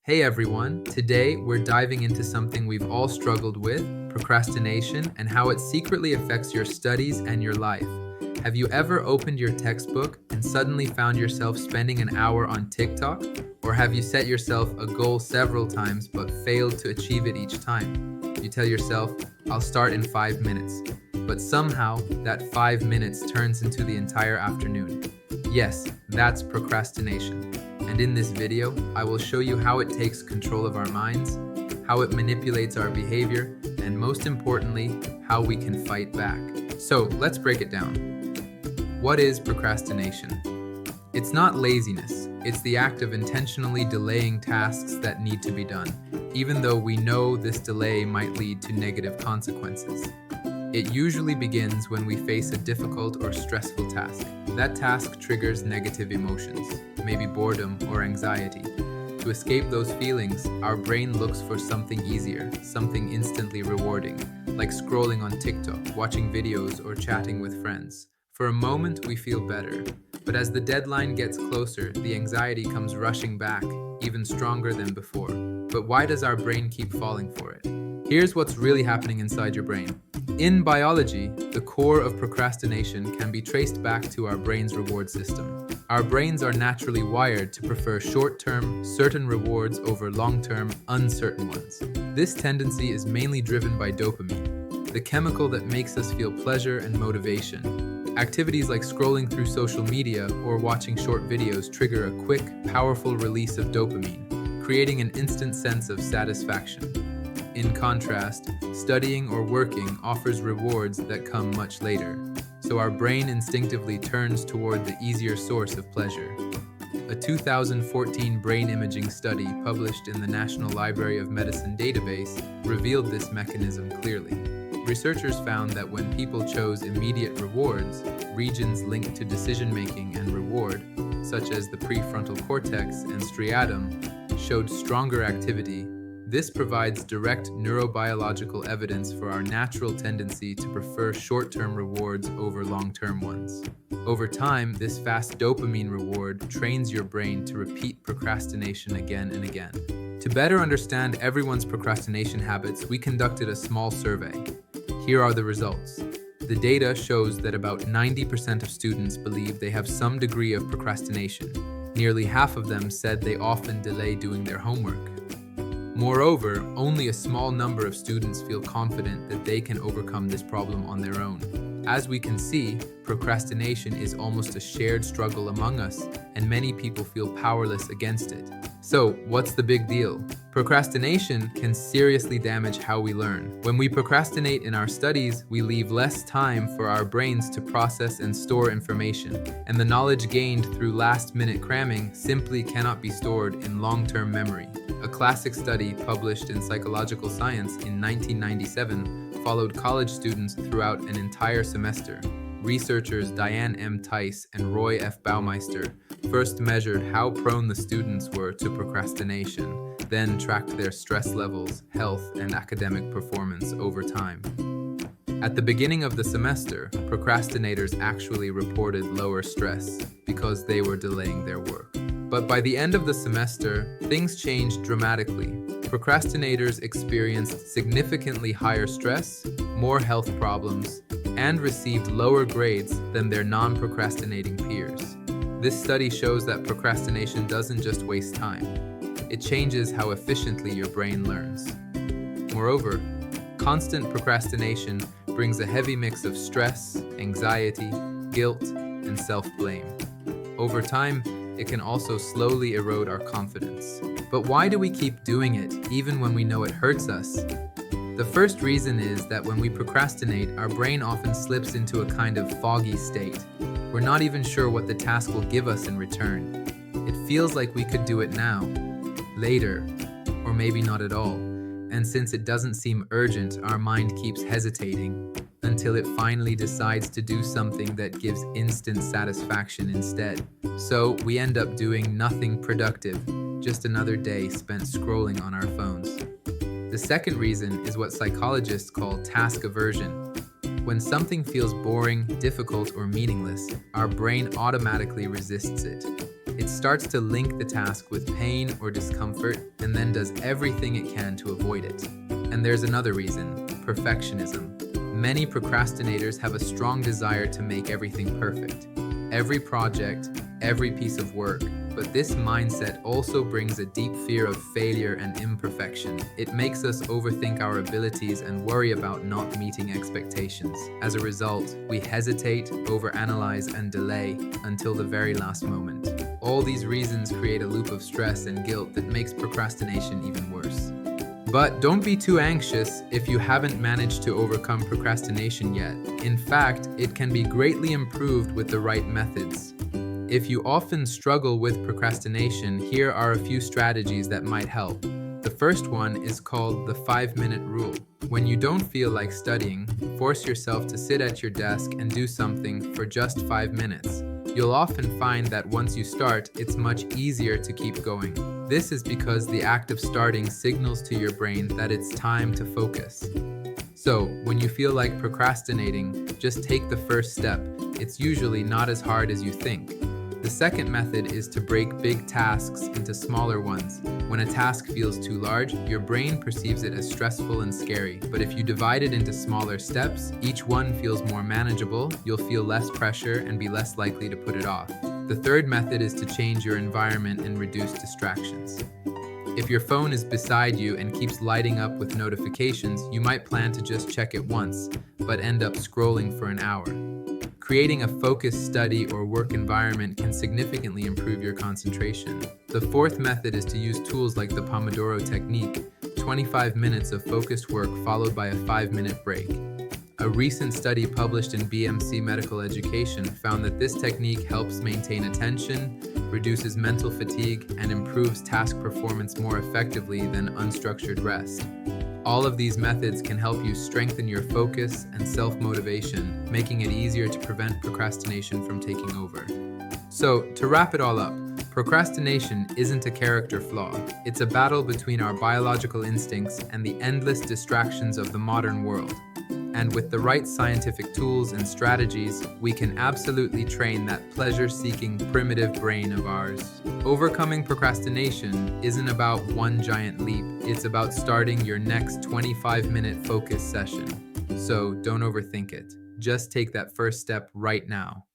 Hey everyone, today we're diving into something we've all struggled with, procrastination, and how it secretly affects your studies and your life. Have you ever opened your textbook and suddenly found yourself spending an hour on TikTok? Or have you set yourself a goal several times but failed to achieve it each time? You tell yourself, I'll start in 5 minutes, but somehow that 5 minutes turns into the entire afternoon. Yes, that's procrastination. And in this video, I will show you how it takes control of our minds, how it manipulates our behavior, and most importantly, how we can fight back. So let's break it down. What is procrastination? It's not laziness. It's the act of intentionally delaying tasks that need to be done, even though we know this delay might lead to negative consequences. It usually begins when we face a difficult or stressful task. That task triggers negative emotions, maybe boredom or anxiety. To escape those feelings, our brain looks for something easier, something instantly rewarding, like scrolling on TikTok, watching videos, or chatting with friends. For a moment, we feel better, but as the deadline gets closer, the anxiety comes rushing back, even stronger than before. But why does our brain keep falling for it? Here's what's really happening inside your brain. In biology, the core of procrastination can be traced back to our brain's reward system. Our brains are naturally wired to prefer short-term, certain rewards over long-term, uncertain ones. This tendency is mainly driven by dopamine, the chemical that makes us feel pleasure and motivation. Activities like scrolling through social media or watching short videos trigger a quick, powerful release of dopamine, creating an instant sense of satisfaction. In contrast, studying or working offers rewards that come much later, so our brain instinctively turns toward the easier source of pleasure. A 2014 brain imaging study published in the National Library of Medicine database revealed this mechanism clearly. Researchers found that when people chose immediate rewards, regions linked to decision-making and reward, such as the prefrontal cortex and striatum, showed stronger activity. This provides direct neurobiological evidence for our natural tendency to prefer short-term rewards over long-term ones. Over time, this fast dopamine reward trains your brain to repeat procrastination again and again. To better understand everyone's procrastination habits, we conducted a small survey. Here are the results. The data shows that about 90% of students believe they have some degree of procrastination. Nearly half of them said they often delay doing their homework. Moreover, only a small number of students feel confident that they can overcome this problem on their own. As we can see, procrastination is almost a shared struggle among us, and many people feel powerless against it. So, what's the big deal? Procrastination can seriously damage how we learn. When we procrastinate in our studies, we leave less time for our brains to process and store information, and the knowledge gained through last-minute cramming simply cannot be stored in long-term memory. A classic study published in Psychological Science in 1997 followed college students throughout an entire semester. Researchers Diane M. Tice and Roy F. Baumeister first measured how prone the students were to procrastination, then tracked their stress levels, health, and academic performance over time. At the beginning of the semester, procrastinators actually reported lower stress because they were delaying their work. But by the end of the semester, things changed dramatically. Procrastinators experienced significantly higher stress, more health problems, and received lower grades than their non-procrastinating peers. This study shows that procrastination doesn't just waste time. It changes how efficiently your brain learns. Moreover, constant procrastination brings a heavy mix of stress, anxiety, guilt, and self-blame. Over time, it can also slowly erode our confidence. But why do we keep doing it, even when we know it hurts us? The first reason is that when we procrastinate, our brain often slips into a kind of foggy state. We're not even sure what the task will give us in return. It feels like we could do it now, later, or maybe not at all. And since it doesn't seem urgent, our mind keeps hesitating until it finally decides to do something that gives instant satisfaction instead. So we end up doing nothing productive, just another day spent scrolling on our phones. The second reason is what psychologists call task aversion. When something feels boring, difficult, or meaningless, our brain automatically resists it. It starts to link the task with pain or discomfort and then does everything it can to avoid it. And there's another reason: perfectionism. Many procrastinators have a strong desire to make everything perfect. Every project, every piece of work. But this mindset also brings a deep fear of failure and imperfection. It makes us overthink our abilities and worry about not meeting expectations. As a result, we hesitate, overanalyze, and delay until the very last moment. All these reasons create a loop of stress and guilt that makes procrastination even worse. But don't be too anxious if you haven't managed to overcome procrastination yet. In fact, it can be greatly improved with the right methods. If you often struggle with procrastination, here are a few strategies that might help. The first one is called the 5-minute rule. When you don't feel like studying, force yourself to sit at your desk and do something for just 5 minutes. You'll often find that once you start, it's much easier to keep going. This is because the act of starting signals to your brain that it's time to focus. So, when you feel like procrastinating, just take the first step. It's usually not as hard as you think. The second method is to break big tasks into smaller ones. When a task feels too large, your brain perceives it as stressful and scary. But if you divide it into smaller steps, each one feels more manageable, you'll feel less pressure and be less likely to put it off. The third method is to change your environment and reduce distractions. If your phone is beside you and keeps lighting up with notifications, you might plan to just check it once, but end up scrolling for an hour. Creating a focused study or work environment can significantly improve your concentration. The fourth method is to use tools like the Pomodoro technique, 25 minutes of focused work followed by a 5-minute break. A recent study published in BMC Medical Education found that this technique helps maintain attention, reduces mental fatigue, and improves task performance more effectively than unstructured rest. All of these methods can help you strengthen your focus and self-motivation, making it easier to prevent procrastination from taking over. So, to wrap it all up, procrastination isn't a character flaw. It's a battle between our biological instincts and the endless distractions of the modern world. And with the right scientific tools and strategies, we can absolutely train that pleasure-seeking primitive brain of ours. Overcoming procrastination isn't about one giant leap. It's about starting your next 25-minute focus session. So don't overthink it. Just take that first step right now.